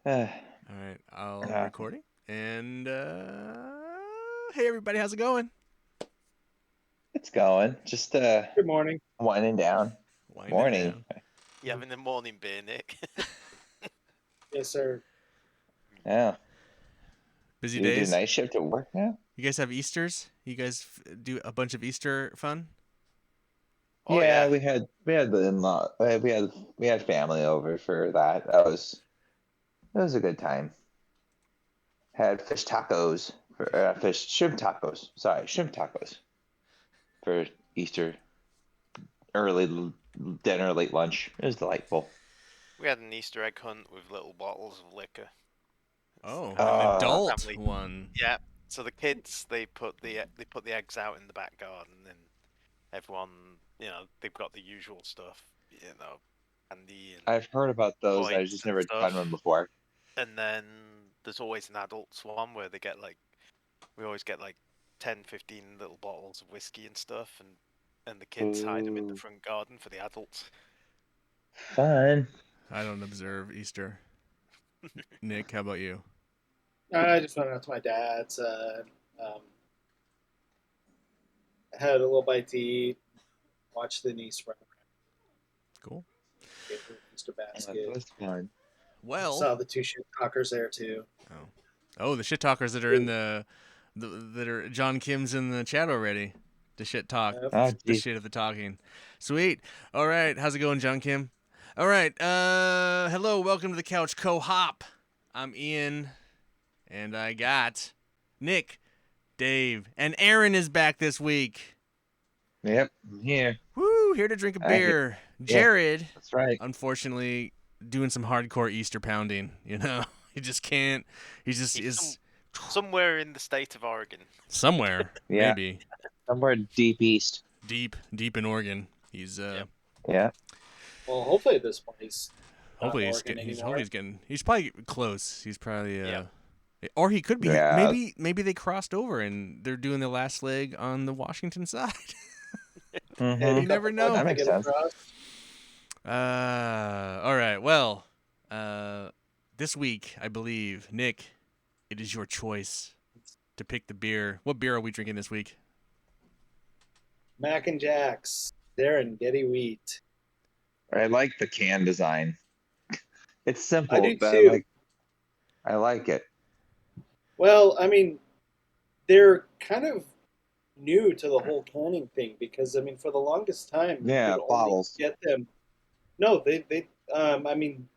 Uh, All right, I'll uh, recording. And hey everybody, how's it going? it's going. Just Good morning. winding down. Winding Morning. down. You having the morning beer, Nick? Yes, sir. Yeah. Busy You do days. night shift at work now? You guys have Easters? You guys do a bunch of Easter fun? Oh Yeah, yeah. we had the in-law we had family over for that. That was a good time. Had fish tacos for fish shrimp tacos. Sorry, shrimp tacos for Easter early dinner, late lunch. It was delightful. We had an Easter egg hunt with little bottles of liquor. Oh, Um, an Uh, adult family. one. Yeah. So the kids they put the eggs out in the back garden, and everyone they've got the usual stuff, candy and I've heard about those. I points just and never done one stuff. before. And then there's always an adults one where we always get like 10, 15 little bottles of whiskey and stuff, and the kids hide them in the Ooh, front garden for the adults. fun. I don't observe Easter. Nick, how about you? I just went out to my dad's. Um, had a little bite to eat. Watched the niece run around. Cool. Gave her an Easter That basket. was fun. Well, Saw the two shit talkers there too. oh, oh, the shit talkers that are in the that are John Kim's in the chat already. The shit talk, Yep. Oh, the geez. shit of the talking. Sweet. All right, how's it going, John Kim? All right. Hello, welcome to the Couch Co-hop. I'm Ian, and I got Nick, Dave, and Aaron is back this week. Yep, I'm here. Woo! Here to drink a I hear. beer. Yeah, Jared, that's right. unfortunately, doing some hardcore Easter pounding. You know, he just can't. He just He's is somewhere in the state of Oregon. somewhere, Yeah, maybe somewhere deep east. deep in Oregon. He's Yep. Yeah. Well, hopefully this one he's not hopefully Oregon hopefully anymore. he's getting. He's probably close. He's probably Yep. Or he could be. Yeah. Maybe they crossed over and they're doing the last leg on the Washington side. Maybe You a Mm-hmm. never couple bucks know. That to makes get sense. across. All right. Well, this week I believe Nick, it is your choice to pick the beer. What beer are we drinking this week? Mac and Jacks. Serengeti Wheat. I like the can design. It's I simple, do but too. I like it. Well, I mean, they're kind of new to the whole canning thing because I mean, for the longest time, you Yeah, could only bottles. get them. No, I mean,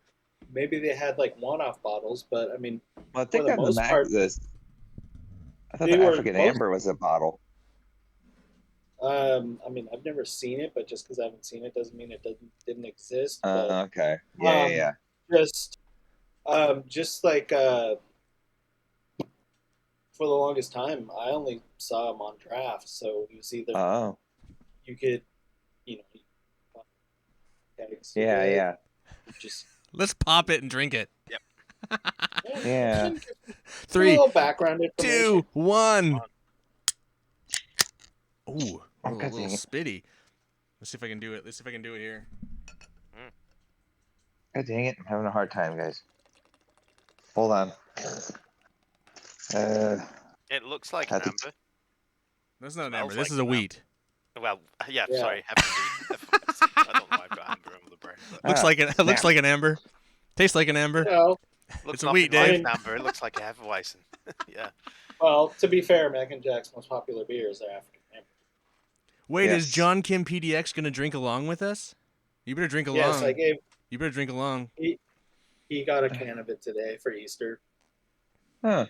maybe they had like one-off bottles, but I mean, Well, I for think the on the most Mac, part, this I thought they the were African most. Amber was a bottle. I mean, I've never seen it, but just because I haven't seen it doesn't mean it didn't exist. But Okay. Yeah, yeah, um, yeah. just just like for the longest time, I only saw them on draft, so it was either Oh, you could, you know, kegs yeah, together, yeah, you just Let's pop it and drink it. Yep. yeah, yeah. give a Three, little background information. 2, 1. On. Ooh, a Oh, little, God little dang it. spitty. Let's see if I can do it. Let's see if I can do it here. Mm. God dang it. I'm having a hard time, guys. Hold on. Uh, It looks like an had to. amber. That's not an Smells amber. This like is a an amber. wheat. Well, yeah, Yeah. sorry, Hefeweizen. I don't know why I've got amber on the brain, but Looks Ah, like it. Looks snap. like an amber. Tastes like an amber. You know, looks It's a wheat, nothing like Dave. an amber. It looks like a Hefeweizen. Yeah. well, to be fair, Mac and Jack's most popular beer is their African Amber. Wait, is Yes. John Kim PDX gonna drink along with us? You better drink Yes, I along. gave You better drink along. he got a can of it today for Easter. Huh.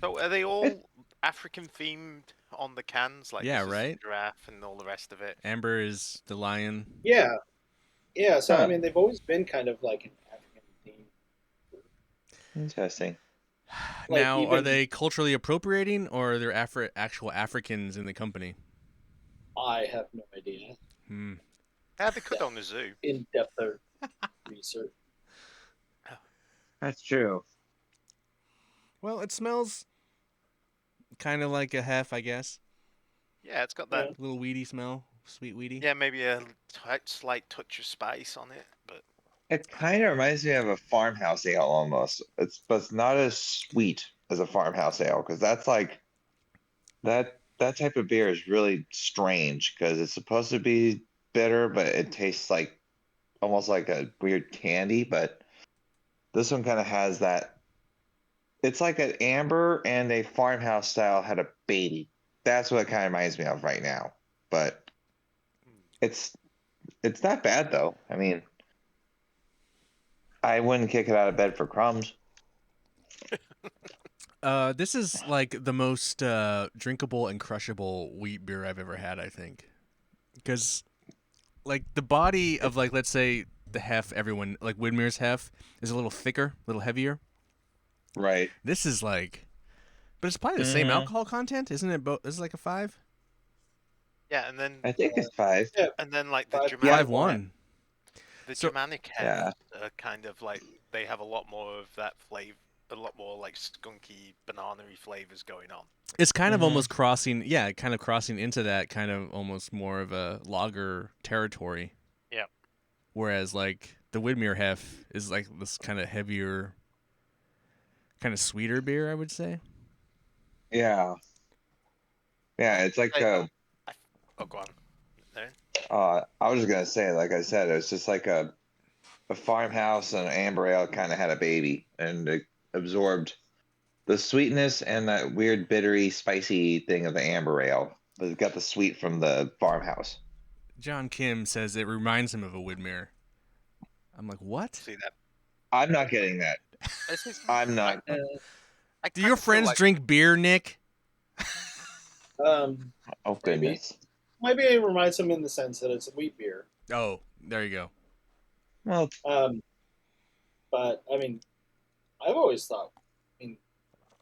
So are they It, all African themed on the cans? Like Yeah, this is right. giraffe and all the rest of it. Amber is the lion. Yeah, yeah. So I huh. mean, they've always been kind of like an African theme. Interesting. Like Now, are even they culturally appropriating, or are there actual Africans in the company? I have no idea. Hmm. Yeah, they could own a zoo. In depth research. That's true. Well, it smells kind of like a hef, I guess. Yeah, it's got Yeah. that. A little weedy smell, sweet weedy. Yeah, maybe a slight touch of spice on it, but It kind of reminds me of a farmhouse ale almost. But it's not as sweet as a farmhouse ale because that's like that type of beer is really strange because it's supposed to be bitter, but it tastes like almost like a weird candy. But this one kind of has that. It's like an amber and a farmhouse style had a baby. That's what it kind of reminds me of right now. But it's it's not bad though. I mean, I wouldn't kick it out of bed for crumbs. This is like the most drinkable and crushable wheat beer I've ever had, I think. Because, like, the body of, like, let's say the hef, everyone, like, Widmer's hef, is a little thicker, a little heavier. Right. This is like, but it's probably the same alcohol content, isn't it? This is like a 5? Yeah, and then I think it's 5. Yeah, like the 5.1. Germanic 5-1. the So- Germanic Yeah. hens are kind of like they have a lot more of that flavor, a lot more like skunky, banana-y flavors going on. It's kind of Mhm. almost crossing, yeah, kind of crossing into that kind of almost more of a lager territory. Yep. Whereas, like, the Widmer hef is like this kind of heavier, kind of sweeter beer, I would say. Yeah. Yeah, it's like Oh, go on. There. I was just gonna say, like I said, it's just like a farmhouse and amber ale kind of had a baby, and it absorbed the sweetness and that weird bittery, spicy thing of the amber ale, but it got the sweet from the farmhouse. John Kim says it reminds him of a Widmer. I'm like, what? See that? I'm not getting that. This is, I'm not. I Do kinda your feel friends like- drink beer, Nick? Oh Maybe. goodness. Maybe it reminds them in the sense that it's a wheat beer. Oh, there you go. Well, But I mean, I've always thought. I mean,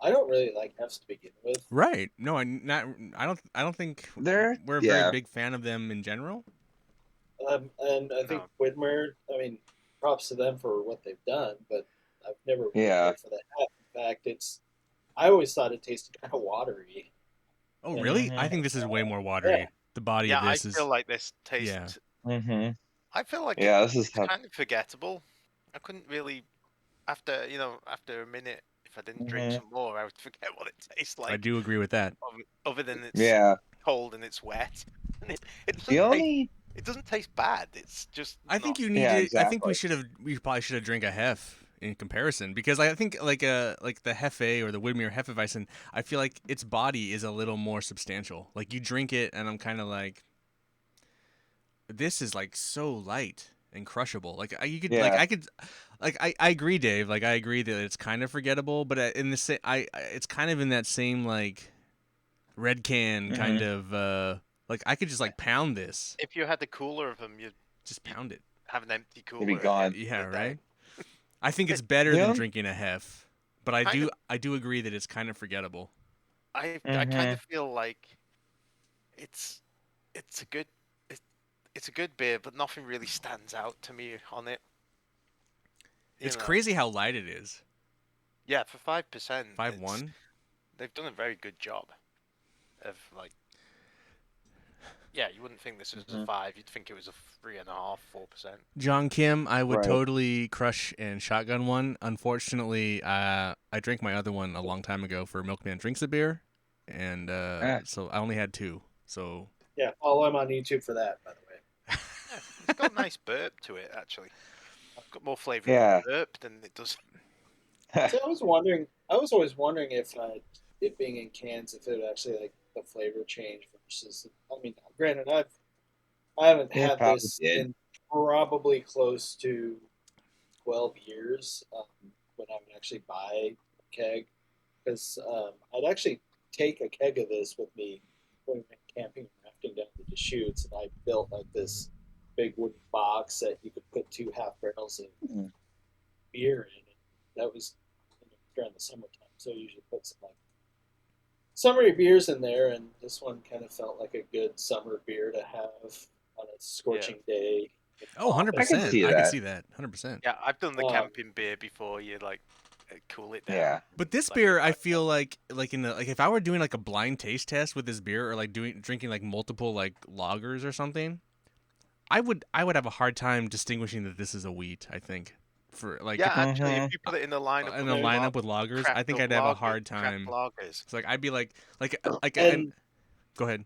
I don't really like hefs to begin with. Right. No, I don't think They're we're a very big fan of them in general. And I think No. Widmer. I mean, props to them for what they've done, but I've never really Yeah. cared for the hef. In fact, I always thought it tasted kind of watery. Oh, really? I think this is way more watery. Yeah. The body Yeah, of I this is feel like this tastes. Yeah. hmm I feel like Yeah, this is it's tough. kind of forgettable. I couldn't really, after a minute, if I didn't drink Mhm. some more, I would forget what it tastes like. I do agree with that. Other than it's Yeah. cold and it's wet. And it The only it doesn't taste bad. It's just. I think not- you need Yeah, to. I think exactly. we probably should have drank a hef in comparison because I think like the Hefe or the Widmer Hefeweizen, I feel like its body is a little more substantial. Like you drink it and I'm kind of like, this is like so light and crushable. Like I agree, Dave. Like I agree that it's kind of forgettable, but in the it's kind of in that same like red can kind of like I could just like pound this, If you had the cooler of them, you'd just pound it. have an empty cooler. be at the gone. end of Yeah, the day. right. I think it's better Yeah. than drinking a hef, but I Kind do agree that it's kind of forgettable. I Mhm. kind of feel like it's a good it's a good beer, but nothing really stands out to me on it. You It's know. crazy how light it is. Yeah, for 5%. 5-1. They've done a very good job of like. Yeah, you wouldn't think this was a 5. You'd think it was a 3.5, 4%. John Kim, I would Right. totally crush and shotgun one. Unfortunately, I drank my other one a long time ago for Milkman Drinks a Beer, and so I only had 2. So Yeah, follow him on YouTube for that, by the way. It's got a nice burp to it, actually. It's got more flavour Yeah. in the burp than it does. So I was always wondering if it being in cans, if it would actually like the flavor change versus. I mean, granted, I haven't Yeah, had probably this did. in probably close to 12 years when I would actually buy a keg, because I'd actually take a keg of this with me when we went camping and rafting down the Deschutes, and I built like this big wooden box that you could put 2 half barrels of Mhm. beer in. And that was during the summertime, so I usually put some like summery beers in there, and this one kind of felt like a good summer beer to have on a scorching day. oh, 100%. see I can that. see that. 100%. Yeah, I've done the Oh. camping beer before. You like cool it down. Yeah. But this Like- beer, I feel like if I were doing like a blind taste test with this beer or like drinking like multiple like lagers or something, I would have a hard time distinguishing that this is a wheat. I think for like Yeah, actually, Mhm. if you put it in the lineup in with a lineup with lagers, I craft think up I'd have a lagers, hard craft time. lagers. It's like I'd be like and And, go ahead.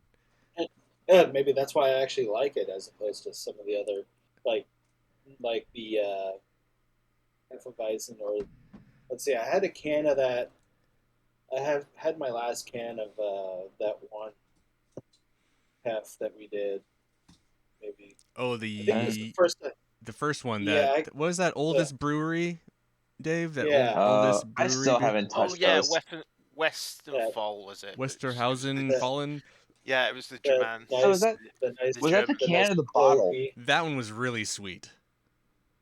and maybe that's why I actually like it as opposed to some of the other like the Hefeweizen or let's see, I had a can of that. I have had my last can of that one hef that we did. Maybe Oh, I think it was the first. the first one Yeah, that what was that the, oldest brewery, Dave? That yeah. oldest I brewery, still dude? haven't Oh touched yeah, those. Western That Fall was it? Westerhausen, that Fallen. Yeah, it was the that German. So was nice that the nice The was that the German. the nice can or the bottle? cloaky. That one was really sweet.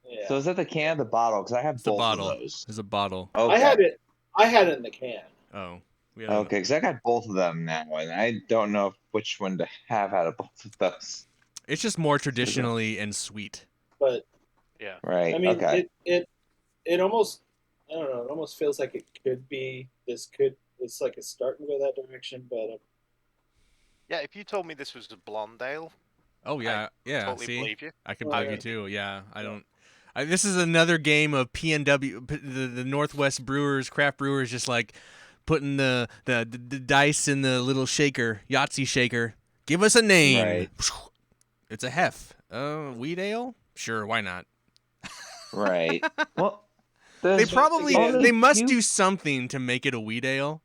Yeah, So is that the can or the bottle? Because I have It's the both of bottle. those. It's a bottle. I Okay. had it. I had it in the can. Oh, we had Okay, because I got both of them now, and I don't know which one to have out of both of those. It's just more traditionally and sweet. But Yeah. I Right. mean, Okay. it almost I don't know. It almost feels like it could be. This could. It's like it's starting to go that direction, but Yeah, if you told me this was a blonde ale, Oh yeah, yeah. totally See, believe you. I could Well, believe yeah. you too. Yeah, I Yeah. don't. This is another game of PNW, the Northwest Brewers, craft brewers, just like putting the dice in the little shaker, Yahtzee shaker. Give us a name. Right. It's a hef. Wheat ale? Sure, why not? Right. Well, They there's probably again- they must few- do something to make it a wheat ale,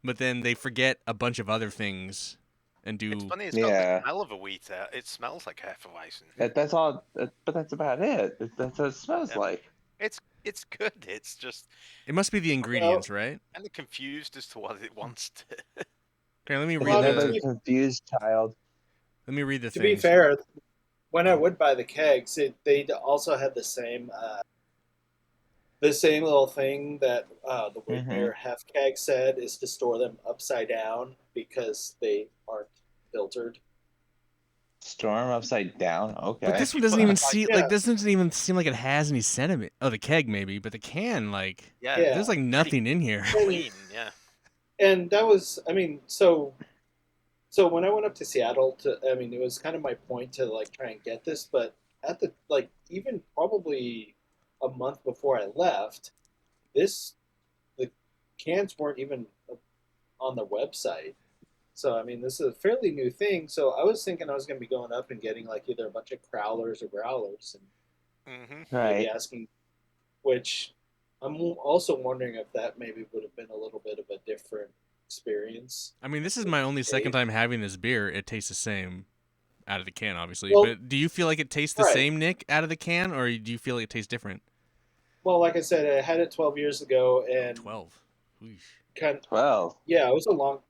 but then they forget a bunch of other things and do. It's funny. It's got Yeah. the smell of a wheat ale. It smells like Hefeweizen. That's all. But that's about it. That's what it smells Yeah. like. It's good. It's just It must be the ingredients, right? kind of confused as to what it wants to. Okay, let me It's read another the. confused child. Let me read the to be things. fair, when I would buy the kegs, they also had the same little thing that the Wheat Beer Hef keg said is to store them upside down because they aren't filtered. Storm upside down. Okay. But this one you doesn't put even a- see yeah. like this doesn't even seem like it has any sediment. Oh, the keg maybe, but the can like Yeah. Yeah. there's like nothing in here. Clean. Yeah. And that was, I mean, so when I went up to Seattle, it was kind of my point to like try and get this, but at the like even probably a month before I left, the cans weren't even on the website. So I mean, this is a fairly new thing. So I was thinking I was going to be going up and getting like either a bunch of crowlers or growlers, and Mm-hmm. maybe Right. asking, which I'm also wondering if that maybe would have been a little bit of a different experience. I mean, this is my only second time having this beer. It tastes the same out of the can, obviously. Well, but do you feel like it tastes the right. same, Nick, out of the can, or do you feel like it tastes different? Well, like I said, I had it 12 years ago, and 12. Weesh. kind of, 12. yeah, it was a long.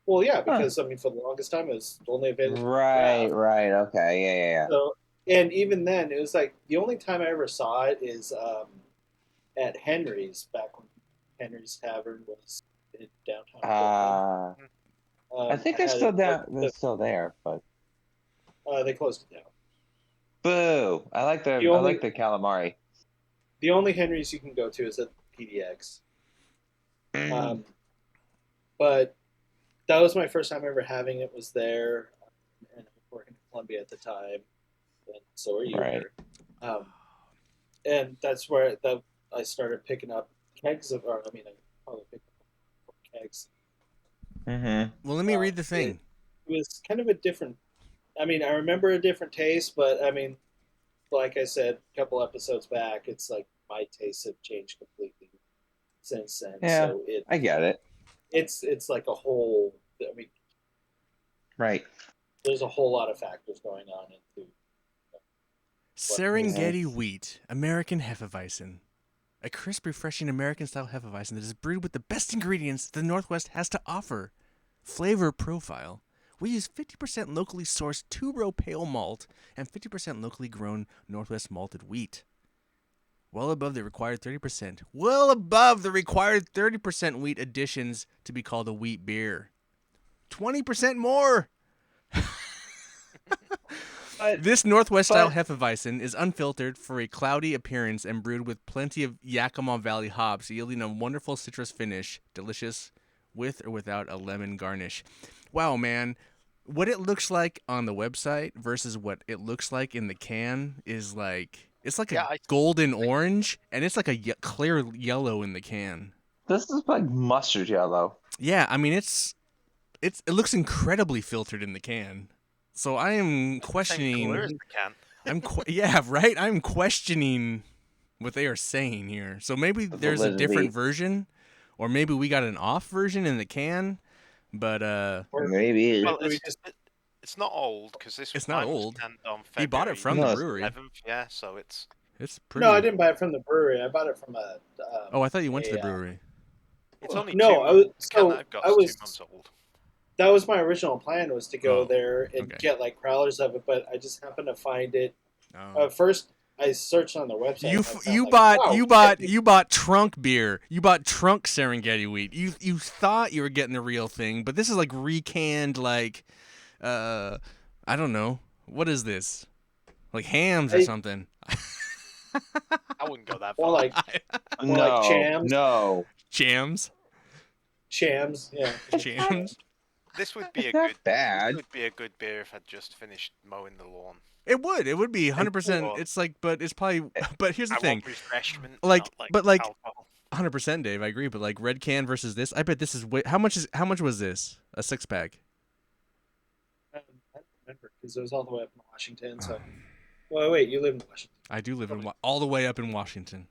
Well, yeah, because I mean, for the longest time, it was only available. Right. craft. Right. Okay. Yeah. So, and even then, it was like the only time I ever saw it is at Henry's back when Henry's Tavern was in downtown. Yeah. Portland. I think I they're had still it- down. They're still there, but They closed it down. boo! I like the The only- the calamari. The only Henry's you can go to is at PDX. But that was my first time ever having it. Was there, and I was working in Columbia at the time, and so are you. Right. Eric. And that's where I started picking up kegs of, or I mean, I probably picked up kegs. Well, let me read the thing. It was kind of a different. I mean, I remember a different taste, but I mean, like I said a couple episodes back, it's like my tastes have changed completely since then. Yeah. So I get it. it's like a whole. I mean, Right. there's a whole lot of factors going on into. Serengeti Wheat, American Hefeweizen. A crisp, refreshing American-style Hefeweizen that is brewed with the best ingredients the Northwest has to offer. Flavor profile. We use 50% locally sourced two-row pale malt and 50% locally grown Northwest malted wheat. Well above the required 30%. Well above the required 30% wheat additions to be called a wheat beer. 20% more! This Northwest-style Hefeweizen is unfiltered for a cloudy appearance and brewed with plenty of Yakima Valley hops, yielding a wonderful citrus finish, delicious with or without a lemon garnish. Wow, man. what it looks like on the website versus what it looks like in the can is like it's like Yeah, a golden orange and it's like a clear yellow in the can. This is like mustard yellow. Yeah, I mean it looks incredibly filtered in the can. So I am Same color questioning. as the can. Yeah, right. I'm questioning what they are saying here. So maybe The there's a different validity. version, or maybe we got an off version in the can. But Or Maybe. Well, maybe we it's not old because It's not mine was old. canned on He bought it from No, the it's- brewery. 11th, yeah, so it's It's pretty. No, I didn't buy it from the brewery. I bought it from a. Oh, I thought you went to the a, brewery. only No, 2 I months. was- The can so that I've got I is was- 2 months old. That was my original plan, was to go Oh, there and okay. get like growlers of it, but I just happened to find it. Oh. First, I searched on their website. You and I found, you like, bought wow, you bought trunk beer. You bought trunk Serengeti Wheat. You thought you were getting the real thing, but this is like recanned like I don't know. What is this? Like hams or Hey. something. I wouldn't go that far. Or like No. like Chams. No. Jams. Chams. Yeah. Jams. This would be a It's not good. bad. This would be a good beer if I'd just finished mowing the lawn. It would. It would be 100%. Well, It's like, but it's probably. But here's the I thing. want refreshment, Like- not like but like- alcohol. 100%, Dave. I agree. But like red can versus this, I bet this is how much was this? A 6-pack. I don't remember because it was all the way up in Washington. So, well, wait, you live in Washington. I do live in all the way up in Washington.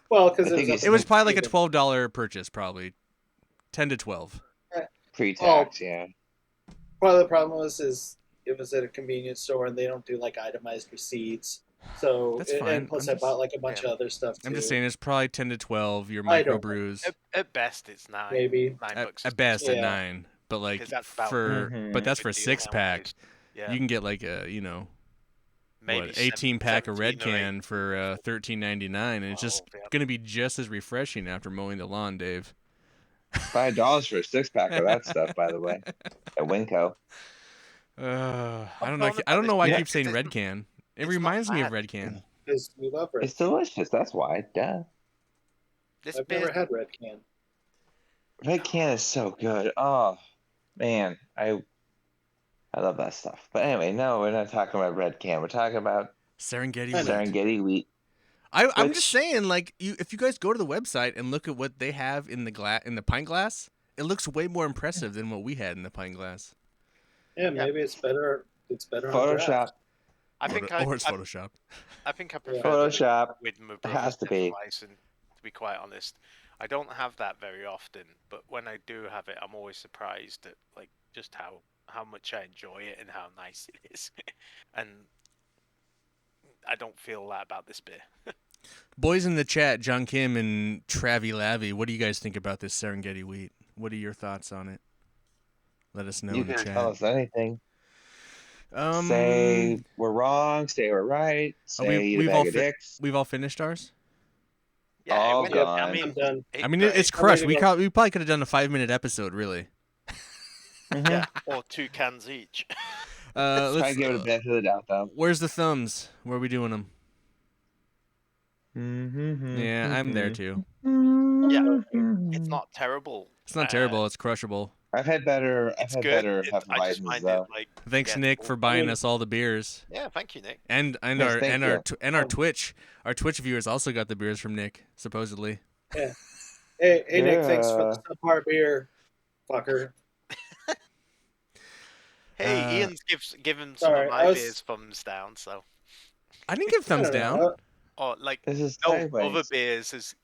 Well, because I think It was probably like a $12 purchase, probably 10 to 12. Pre-tax, yeah. Part of the problem is it was at a convenience store and they don't do like itemized receipts. So That's and fine. plus I'm I bought like a bunch yeah. of other stuff too. I'm just saying it's probably 10 to 12. Your I don't microbrews At best, it's 9. maybe. $9 at best at Yeah. 9, but like 'Cause that's about for Mhm. but that's for good deal 6-pack. nowadays. Yeah, You can get like a maybe what 18-pack of red 17 or can for $13.99, and it's just 12, yeah. gonna be just as refreshing after mowing the lawn, Dave. $5 for a 6-pack of that stuff, by the way. At Winco. I don't know. calling I don't know why I Yeah. keep saying It's- red can. It it's not reminds me of bad. red can. Because we love red. It's delicious. That's why. Duh. This I've beer, never had red can. Red can is so good. Oh man, I love that stuff. But anyway, no, we're not talking about red can. We're talking about Serengeti I Wheat. know. Serengeti Wheat. I'm Which- just saying, like, if you guys go to the website and look at what they have in the pint glass, it looks way more impressive than what we had in the pint glass. Yeah, maybe it's better. It's better on Photoshop. draft. I think or it's Photoshop. I think I prefer Yeah. Photoshop. with my It brother's has to be. Hefeweizen, to be quite honest. I don't have that very often, but when I do have it, I'm always surprised at like just how much I enjoy it and how nice it is. And I don't feel that about this beer. Boys in the chat, John Kim and Travi Lavi, what do you guys think about this Serengeti Wheat? What are your thoughts on it? Let us know You in the can chat. tell us anything. Say we're wrong. Say we're right. Say eat a we've all bag of dicks. we've all finished ours. Yeah, All it went, gone. I mean, I'm done. I mean, it's I'm crushed. ready We to go. we probably could have done a 5-minute episode, really. yeah, or 2 cans each. Try Let's to give it a benefit of the doubt, though. Where's the thumbs? Where are we doing them? Mm-hmm, Yeah, I'm there too. Yeah, it's not terrible. It's not terrible. It's crushable. I've had better. I've It's had good. better I just Hefeweizens, find though. it like Thanks, forgettable. Nick, for buying mean- us all the beers, Yeah, thank you, Nick. and Yes, our thank and you. our and our Twitch viewers also got the beers from Nick, supposedly. Hey, Nick, thanks for the subpar beer, fucker. Hey, Ian's given some sorry, of I my was- beers thumbs down, so I didn't give thumbs I don't down. know. or like This is no sideways. other beers is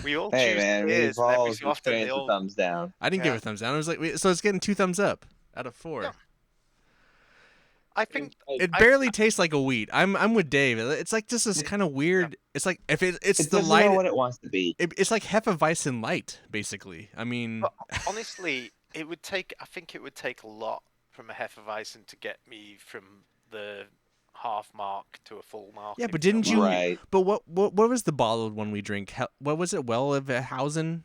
we all Hey choose man, beers, we've and every all so often they experienced the all thumbs down. I didn't give Yeah. a thumbs down. I was like, so it's getting 2 thumbs up out of 4. Yeah. I think It barely tastes like a wheat. I'm with Dave. It's like just this kind of weird. It's like if it's It the doesn't light. know what it wants to be. It's like Hefeweizen light, basically. I mean, But honestly, it would take. I think it would take a lot from a Hefeweizen to get me from the half mark to a full mark. yeah, in but didn't Philly. you? Right. But what was the bottled one we drink? What was it? Hausen.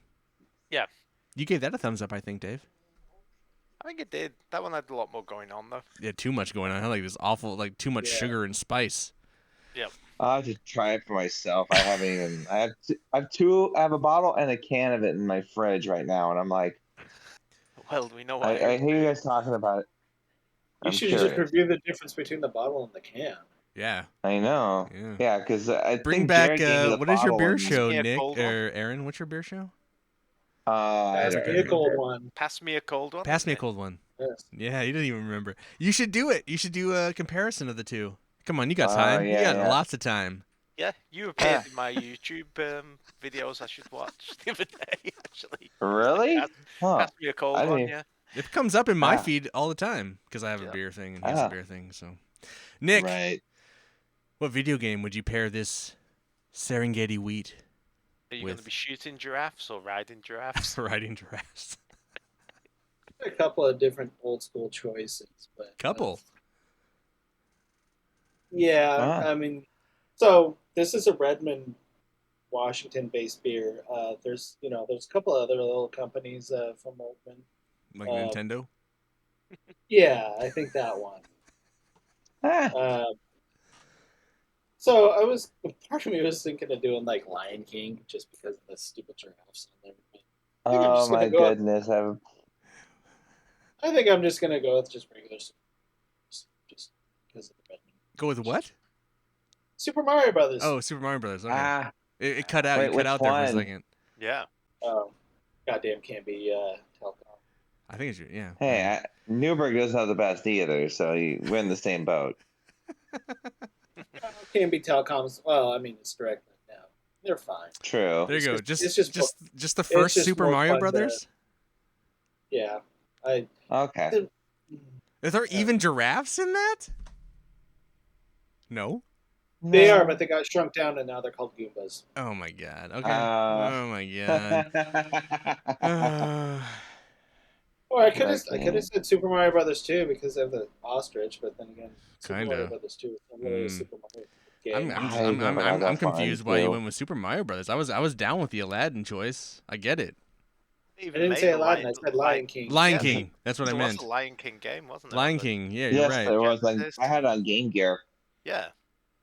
Yeah. You gave that a thumbs up, I think, Dave. I think it did. That one had a lot more going on though. Yeah, too much going on. I like this awful, like too much Yeah. sugar and spice. I'll have to try it for myself. I haven't even. I have two. I have a bottle and a can of it in my fridge right now, and I'm like, Well, we know what I hear you Aaron's guys talking about it. You I'm should just curious. review the difference between the bottle and the can. Yeah. I know. Yeah. Yeah, because I Bring think back. Jared gave me the What is your bottle beer and show, me a Nick cold one. or Aaron? What's your beer show? I Pass don't me a cold remember. one. Pass me a cold one. Pass isn't me a it? cold one. Yes. Yeah, he doesn't even remember. You should do it. You should do a comparison of the two. Come on, you got time. You yeah, got yeah. lots of time. Yeah, you appeared in my YouTube videos. I should watch the other day. Actually, Really? pass, Huh. pass me a cold I one. didn't. Yeah. It comes up in my Ah. feed all the time because I have a Yeah. beer thing and he has a Ah. beer thing. So, Nick, Right. what video game would you pair this Serengeti Wheat Are you going to with? be shooting giraffes or riding giraffes? Riding giraffes. A couple of different old school choices, but Couple. yeah, Ah. I mean, so this is a Redmond, Washington-based beer. There's there's a couple other little companies from Oakland. Like Um, Nintendo. Yeah, I think that one. Ah. So part of me was thinking of doing like Lion King just because of the stupid giraffes on there. But I think I'm Oh just gonna my go with- goodness. I think I'm just gonna go with just regular, just because of the Redmond. Go with what? Super Mario Brothers. Oh, Super Mario Brothers. Okay. Ah. It cut out. Wait, You cut which out there for a one? second. Yeah. Goddamn, can't be Telcom. I think it's yeah. Hey, Newberg doesn't have the best either, so we're in the same boat. Can't be Telcom's. Well, I mean it's direct now. They're fine. True. There you go. It's Just the first just Super more Mario fun to- Brothers. Yeah, Okay. Is there even giraffes in that? No. They are, but they got shrunk down and now they're called Goombas. Oh my god. Okay. Uh, Oh my god. Or I could have Okay. said Super Mario Brothers 2 because of the ostrich, but then again, Super Kinda. Mario Brothers 2 is not really a Super Mario game. I never got that I'm far confused into why you it. went with Super Mario Brothers. I was down with the Aladdin choice. I get it. I didn't say Aladdin, I said Lion King. Lion Yeah, King. That's what I There meant. was a Lion King game, wasn't there? Lion But- King. Yeah, you're Yes, right. there was. Genesis. I had it on Game Gear. Yeah.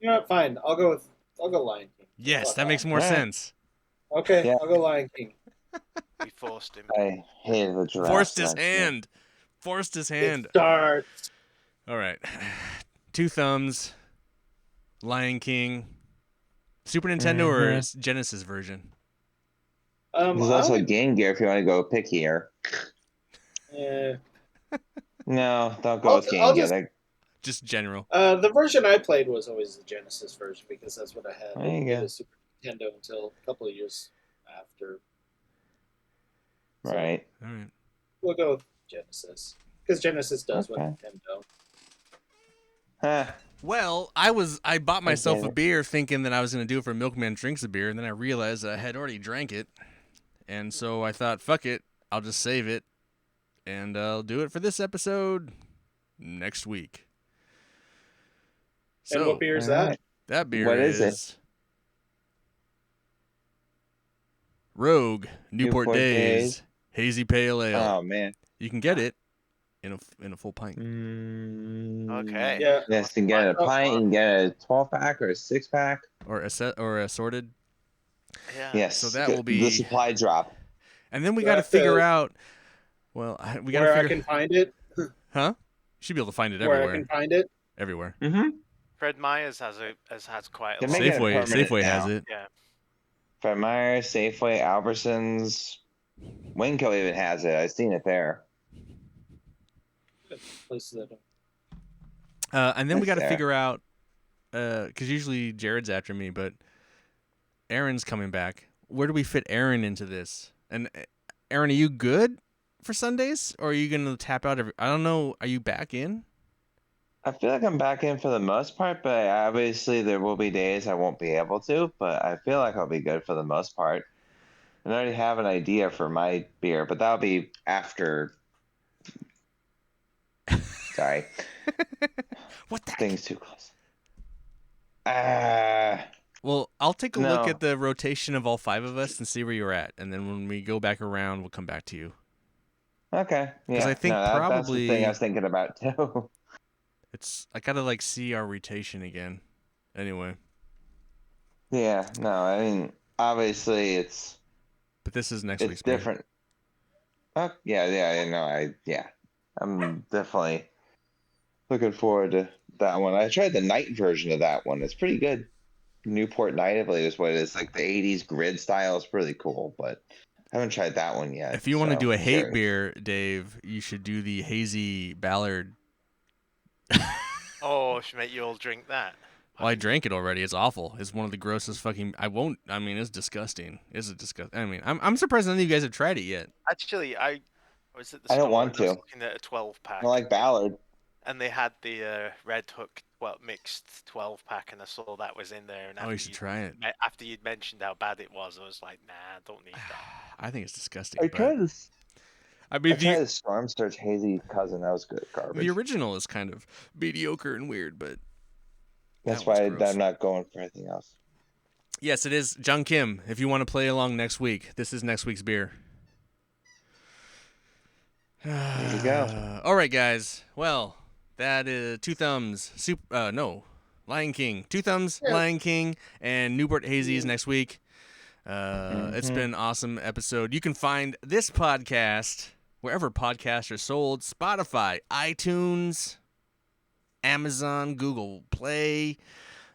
You know what? Fine. I'll go Lion King. Yes, Fuck that makes off. more Right. sense. Okay, Yeah. I'll go Lion King. We forced him. I hated the giraffes. Forced his in that game. hand. Forced his hand. It starts. All right. Two thumbs. Lion King. Super Nintendo or Genesis version? There's also a Game Gear if you want to go pickier. Yeah. No, don't go with I'll Game Gear. just- Just general. The version I played was always the Genesis version because that's what I had. There you I didn't go. get a Super Nintendo until a couple of years after. So Right. All right. we'll go with Genesis because Genesis does what Okay. Nintendo. Huh. Well, I bought myself get a it. beer thinking that I was going to do it for Milkman Drinks a Beer, and then I realized that I had already drank it. And so I thought, fuck it, I'll just save it. And I'll do it for this episode next week. And So what beer is all that? right. that beer What is it? Rogue Newport Newport Days Days. Hazy Pale Ale. Oh man. You can get it in a full pint. Okay. Yeah. Yes, you can get a pint, you can get a 12-pack or a 6-pack. Or assorted. Yeah. Yes. So that the- will be- the supply drop. And then we Do got I to have to- figure out. Well, we got to Where I figure. can find it. Huh? You should be able to find it Where I everywhere. can find it. Everywhere. Mm-hmm. Fred Myers has quite a They're lot. making it Safeway. permanent Safeway has now. it. Yeah. Fred Meyer, Safeway, Albertsons, Winco even has it. I've seen it there. Places that don't. And then we It's got to there. figure out, because usually Jared's after me, but Aaron's coming back. Where do we fit Aaron into this? And Aaron, are you good for Sundays, or are you gonna tap out I don't know. Are you back in? I feel like I'm back in for the most part, but obviously there will be days I won't be able to, but I feel like I'll be good for the most part. And I already have an idea for my beer, but that'll be after. Sorry. What the? Things too close. Well, I'll take a look No. at the rotation of all five of us and see where you're at, and then when we go back around, we'll come back to you. Okay. Yeah. I think that's the probably- thing I was thinking about too. I gotta see our rotation again. Anyway, Yeah. No, I mean, obviously it's but this is next week's beer. different. Yeah. I'm definitely looking forward to that one. I tried the night version of that one. It's pretty good. Newport Night, I believe is what it is. Like the '80s grid style is really cool, but I haven't tried that one yet. If you want to do a I'm hate curious. beer, Dave, you should do the hazy Ballard. Oh, should make you all drink that. Well, I drank it already. It's awful. It's one of the grossest fucking. I mean, it's disgusting. It's a disgust. I mean, I'm surprised none of you guys have tried it yet. Actually, I was at the I store don't want and I was to. looking at a 12 I pack, don't like Ballard. and they had the Red Hook mixed 12 pack, and I saw that was in there. And Oh, you should try it. After you'd mentioned how bad it was, I was like, nah, I don't need that. I think it's disgusting. I but- tried this. I mean, I tried the Storm Surge Hazy Cousin. That was good garbage. the original is kind of mediocre and weird, but That's that one's why gross. I'm not going for anything else. Yes, it is. John Kim, if you want to play along next week, this is next week's beer. There you go. All right, guys. Well, that is Two Thumbs. Lion King. Two Thumbs, Yeah. Lion King, and Newport Hazy is next week. It's been an awesome episode. You can find this podcast wherever podcasts are sold: Spotify, iTunes, Amazon, Google Play.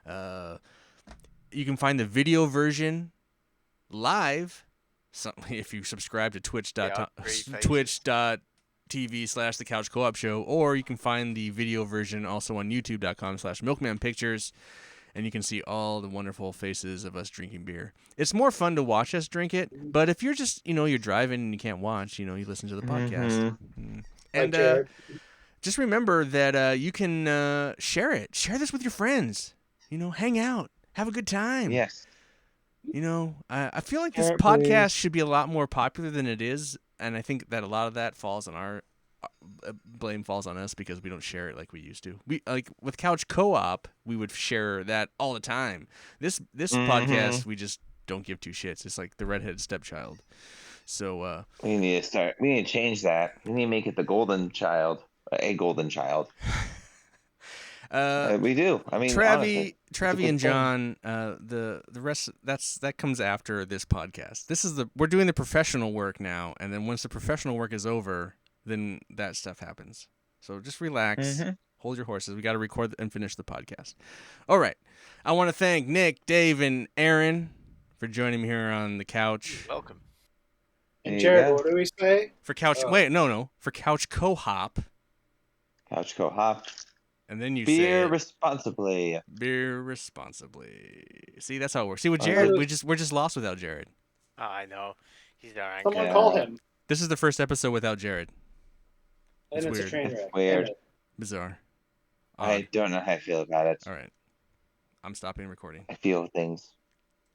You can find the video version live. If you subscribe to twitch.tv/The Couch Co-op Show, or you can find the video version also on youtube.com/MilkmanPictures, and you can see all the wonderful faces of us drinking beer. It's more fun to watch us drink it, but if you're just, you're driving and you can't watch, you listen to the podcast. And Jared. just remember that you can share it. Share this with your friends. Hang out. Have a good time. Yes. I feel like this Share it, podcast please. should be a lot more popular than it is, and I think that a lot of that falls on our blame falls on us because we don't share it like we used to. We like with Couch Co-op, we would share that all the time. This podcast, we just don't give two shits. It's like the redheaded stepchild. So We need to change that. We need to make it the golden child. A golden child. We do. I mean, honestly, it's a Travie good and thing. John, the rest that comes after this podcast. We're doing the professional work now, and then once the professional work is over, then that stuff happens. So just relax, hold your horses. We got to record and finish the podcast. All right, I want to thank Nick, Dave, and Aaron for joining me here on the couch. Welcome. And There you Jared, go. what do we say? For couch, for Couch Co-op, Couch Co-op. and then you Beer say responsibly. beer responsibly. See, that's how it works. See, with Oh, Jared, yeah. we're just lost without Jared. Oh, I know. He's our anchor. Someone Yeah. call him. This is the first episode without Jared. And It's it's weird. a train It's wreck. weird. Damn it. Bizarre. I don't know how I feel about it. All right. I'm stopping recording. I feel things.